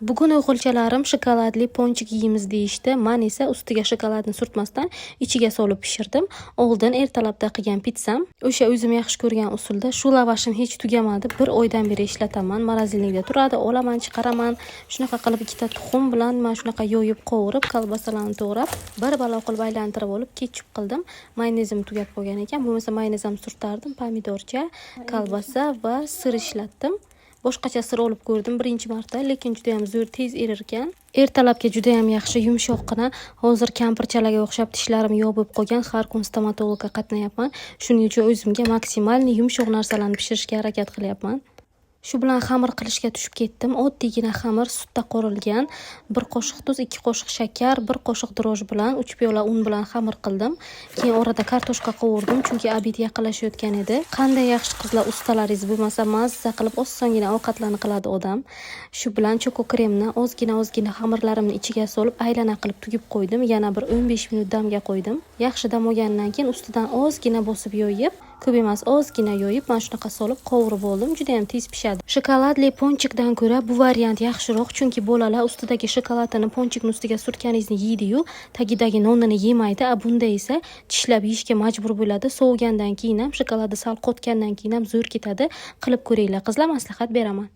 Bugun o'g'ilchalarim shokoladli ponchik yeymiz deyishdi. Men esa ustiga shokoladni surtmasdan ichiga solib pishirdim. Oldin ertalabda qilgan pitsam, o'sha o'zim yaxshi ko'rgan usulda. Shu lavashim hech tugamadi. 1 oydan beri ishlataman. Morozinlikda turadi. Olaman, chiqaraman. Shunaqa qilib ikkita tuxum bilan men shunaqa yoyib, qovurib, kolbasalarni to'g'rab, bir balo qilib aylantirib olib, ketchup qildim. Mayonezim tugab qolgan ekan. Bo'lmasa mayonez ham surtardim. Pomidorcha, kolbasa va sir ishlatdim. Boshqacha sir olib ko'rdim birinchi marta, lekin juda ham zo'r tez erir ekan. Ertalabga juda ham yaxshi, yumshoqqina. Hozir kampirchalarga o'xshab tishlarim yopib qolgan, har kun stomatologga qatnayapman. Shuning uchun o'zimga maksimalni yumshoq narsalarni pishirishga harakat qilyapman. Shu bilan xamir qilishga tushib ketdim. Oddiygina xamir, sutda qorilgan, 1 qoshiq tuz, 2 qoshiq shakar, 1 qoshiq droj bilan 3 piyola un bilan xamir qildim. Keyin orada kartoshka qovurdim, chunki obed yaqinlashayotgan edi. Qanday yaxshi qizlar ustalaringiz bo'lmasa, mazza qilib osongina ovqatlarni qiladi odam. Shu bilan choko kremni ozgina xamirlarimni ichiga solib aylana qilib tugib qo'ydim. Yana bir 15 minut damga qo'ydim. Yaxshi dam olgandan keyin ustidan ozgina bosib yoyib, ko'p emas, ozgina yoyib, mana shunaqa solib qovurib oldim. Juda ham tez pishadi. Shokoladli ponchikdan ko'ra bu variant yaxshiroq, chunki bolalar ustidagi shokoladni ponchikning ustiga surtganingizni yeydi-yu, tagidagi nonini yemaydi. Bunda esa tishlab yeyishga majbur bo'ladi. Sovigandan keyin ham, shokoladi sal qotgandan keyin ham zo'r ketadi. Qilib ko'ringlar, qizlar, maslahat beraman.